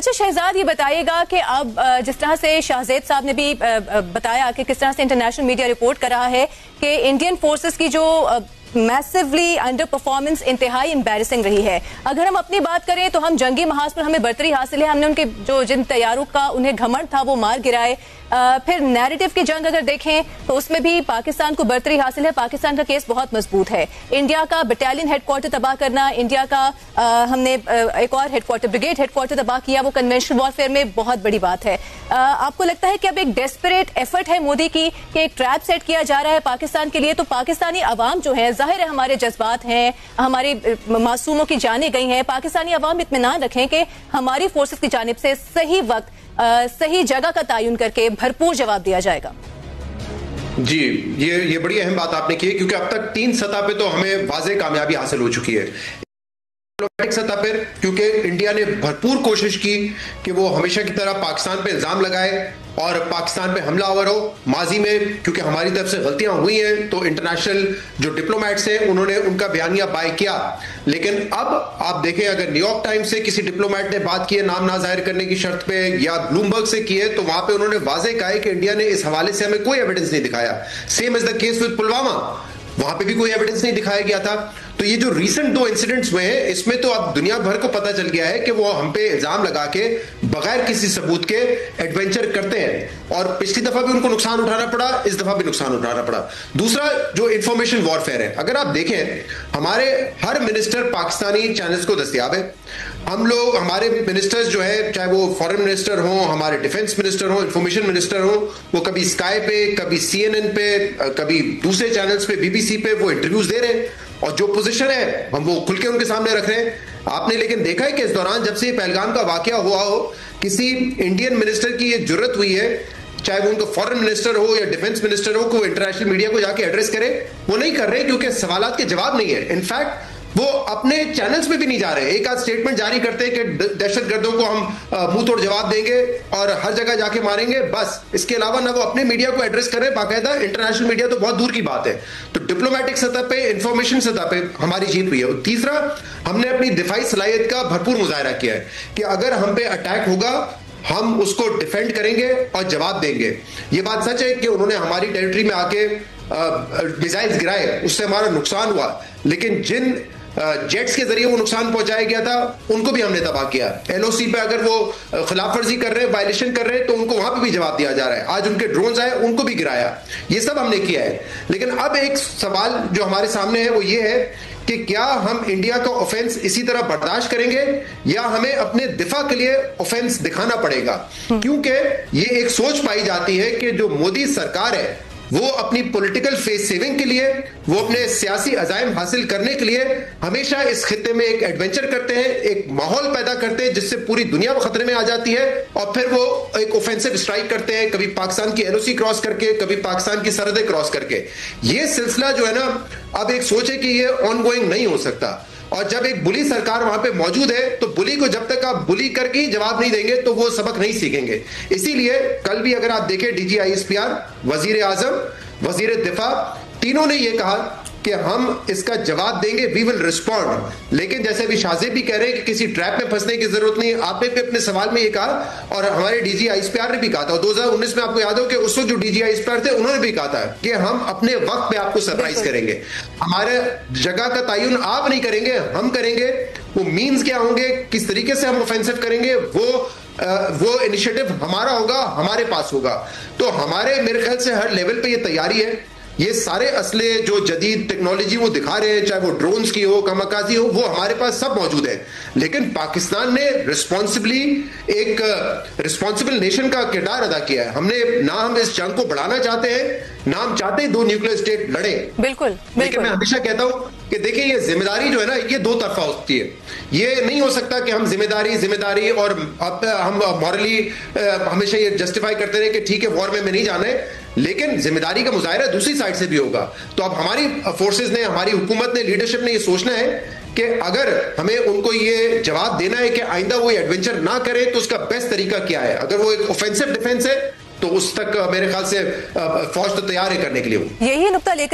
अच्छा शहजाद, ये बताइएगा कि अब जिस तरह से शाहजेद साहब ने भी बताया कि किस तरह से इंटरनेशनल मीडिया रिपोर्ट कर रहा है कि इंडियन फोर्सेस की जो मैसिवली अंडर परफॉर्मेंस इंतहाई एम्बैरेसिंग रही है। अगर हम अपनी बात करें तो हम जंगी महाज पर हमें बर्तरी हासिल है, हमने उनके जिन तैयारों का उन्हें घमंड था वो मार गिराए। फिर नैरेटिव की जंग अगर देखें तो उसमें भी पाकिस्तान को बर्तरी हासिल है। पाकिस्तान का केस बहुत मजबूत है। इंडिया का बटालियन हेडक्वार्टर तबाह करना, इंडिया का हमने एक और हेडक्वार्टर ब्रिगेड हेडक्वार्टर तबाह किया, वो कन्वेंशनल वॉरफेयर में बहुत बड़ी बात है। आपको लगता है कि अब एक डेस्परेट एफर्ट है मोदी की कि एक ट्रैप सेट किया जा रहा है पाकिस्तान के लिए? तो पाकिस्तानी अवाम जो है, जाहिर है हमारे जज्बात हैं, हमारी मासूमों की जानें गई हैं, पाकिस्तानी अवाम इत्मीनान रखें कि हमारी फोर्सेस की जानिब से सही वक्त सही जगह का तयन करके भरपूर जवाब दिया जाएगा। जी, ये बड़ी अहम बात आपने की है, क्योंकि अब तक 3 सतह पे तो हमें वाज़ेह कामयाबी हासिल हो चुकी है। डिप्लोमेटिक सतह पर, क्योंकि इंडिया ने भरपूर कोशिश की कि वो हमेशा की तरह पाकिस्तान पे इल्जाम लगाए और पाकिस्तान पे हमलावर हो। माजी में क्योंकि हमारी तरफ से गलतियां हुई हैं तो इंटरनेशनल जो डिप्लोमेट्स हैं उन्होंने उनका बयानिया बाय किया। लेकिन अब आप देखें, अगर न्यूयॉर्क टाइम्स से किसी डिप्लोमेट ने बात की है नाम ना जाहिर करने की शर्त पे, या ब्लूमबर्ग से की है, तो वहां पे उन्होंने वाज़ेह कहा है कि इंडिया ने इस हवाले से हमें कोई एविडेंस नहीं दिखाया। Same is the case with Pulwama, वहां पे भी कोई एविडेंस नहीं दिखाया गया था। तो ये जो रीसेंट 2 इंसिडेंट्स हुए हैं, इसमें तो अब दुनिया भर को पता चल गया है कि वो हम पे इल्जाम लगा के बगैर किसी सबूत के एडवेंचर करते हैं। और पिछली दफा भी उनको नुकसान उठाना पड़ा, इस दफा भी नुकसान उठाना पड़ा। दूसरा जो इंफॉर्मेशन वॉरफेयर है, अगर आप देखें हमारे हर मिनिस्टर पाकिस्तानी चैनल्स को दस्तयाब है। हम लोग, हमारे मिनिस्टर्स जो है, चाहे वो फॉरेन मिनिस्टर हो, हमारे डिफेंस मिनिस्टर हो, इंफॉर्मेशन मिनिस्टर हो, वो कभी स्काई पे, कभी CNN पे, कभी दूसरे चैनल्स पे, BBC पे वो इंटरव्यूज दे रहे हैं और जो पोजीशन है हम वो खुल के उनके सामने रख रहे हैं। आपने लेकिन देखा है कि इस दौरान जब से पहलगाम का वाकया हुआ हो, किसी इंडियन मिनिस्टर की ये जुर्रत हुई है, चाहे वो उनका फॉरेन मिनिस्टर हो या डिफेंस मिनिस्टर हो, को इंटरनेशनल मीडिया को जाके एड्रेस करे, वो नहीं कर रहे क्योंकि सवालात के जवाब नहीं है। इनफैक्ट वो अपने चैनल्स पे भी नहीं जा रहे। एक आध स्टेटमेंट जारी करते हैं कि दहशतगर्दों को हम मुंह तोड़ जवाब देंगे और हर जगह जाके मारेंगे, बस। इसके अलावा ना वो अपने मीडिया को एड्रेस कर रहे बाकायदा, इंटरनेशनल मीडिया तो बहुत दूर की बात है। तो डिप्लोमेटिक सतह पे, इंफॉर्मेशन सतह पे हमारी जीत हुई है। और तीसरा, हमने अपनी दिफाई सलाहियत का भरपूर मुजाहरा किया है कि अगर हम पे अटैक होगा हम उसको डिफेंड करेंगे और जवाब देंगे। ये बात सच है कि उन्होंने हमारी टेरिटरी में आके मिसाइल्स गिराए, उससे हमारा नुकसान हुआ, लेकिन जिन जेट्स के जरिए वो नुकसान पहुंचाया गया था उनको भी हमने तबाह किया। LOC पे अगर वो खिलाफ वर्जी कर रहे हैं, वायलेशन कर रहे हैं, तो उनको वहां पे भी जवाब दिया जा रहा है। आज उनके ड्रोन्स आए, उनको भी गिराया। ये सब हमने किया है। लेकिन अब एक सवाल जो हमारे सामने है वो ये है कि क्या हम इंडिया का ऑफेंस इसी तरह बर्दाश्त करेंगे या हमें अपने दिफा के लिए ऑफेंस दिखाना पड़ेगा? क्योंकि ये एक सोच पाई जाती है कि जो मोदी सरकार है वो अपनी पॉलिटिकल फेस सेविंग के लिए, वो अपने सियासी अजाइम हासिल करने के लिए हमेशा इस खित्ते में एक एडवेंचर करते हैं, एक माहौल पैदा करते हैं जिससे पूरी दुनिया खतरे में आ जाती है, और फिर वो एक ऑफेंसिव स्ट्राइक करते हैं, कभी पाकिस्तान की LOC क्रॉस करके, कभी पाकिस्तान की सरहदें क्रॉस करके। ये सिलसिला जो है ना, अब एक सोच है कि ये ऑनगोइंग नहीं हो सकता। और जब एक बुली सरकार वहां पे मौजूद है तो बुली को जब तक आप बुली करके ही जवाब नहीं देंगे तो वो सबक नहीं सीखेंगे। इसीलिए कल भी अगर आप देखें, DG ISPR, वजीर आजम, वजीर दिफा, तीनों ने ये कहा कि हम इसका जवाब देंगे, वी विल रिस्पॉन्ड। लेकिन जैसे अभी शाहजेद भी कह रहे हैं कि किसी ट्रैप में फंसने की जरूरत नहीं। आपने भी अपने सवाल में ये कहा और हमारे DG ISPR ने भी कहा था। 2019 में आपको याद हो कि उस वक्त जो DG ISPR थे उन्होंने भी कहा था कि हम अपने वक्त पे आपको सरप्राइज करेंगे, हमारे जगह का तयन आप नहीं करेंगे, हम करेंगे। वो मीन्स क्या होंगे, किस तरीके से हम ऑफेंसिव करेंगे, वो इनिशिएटिव हमारा होगा, हमारे पास होगा। तो हमारे मेरे ख्याल से हर लेवल पे ये तैयारी है। ये सारे असले जो जदीद टेक्नोलॉजी वो दिखा रहे हैं, चाहे वो ड्रोन्स की हो, कामाकाजी हो, वो हमारे पास सब मौजूद है। लेकिन पाकिस्तान ने रिस्पॉन्सिबली एक रिस्पॉन्सिबल नेशन का किरदार अदा किया है। हमने ना हम इस जंग को बढ़ाना चाहते हैं, ना हम चाहते हैं 2 न्यूक्लियर स्टेट लड़े। बिल्कुल। लेकिन मैं हमेशा कहता हूं कि देखिए, ये जिम्मेदारी जो है ना, ये 2 तरफा होती है। ये नहीं हो सकता कि हम जिम्मेदारी और हम मॉरली हमेशा ये जस्टिफाई करते रहे कि ठीक है वॉर में नहीं जाना है, लेकिन जिम्मेदारी का मुजाहिरा दूसरी साइड से भी होगा। तो अब हमारी फोर्सेस ने, हमारी हुकूमत ने, लीडरशिप ने ये सोचना है कि अगर हमें उनको ये जवाब देना है कि आइंदा वो एडवेंचर ना करें तो उसका बेस्ट तरीका क्या है। अगर वो एक ऑफेंसिव डिफेंस है तो उस तक मेरे ख्याल से फौज तो तैयार है करने के लिए। यही नुक्ता लेकर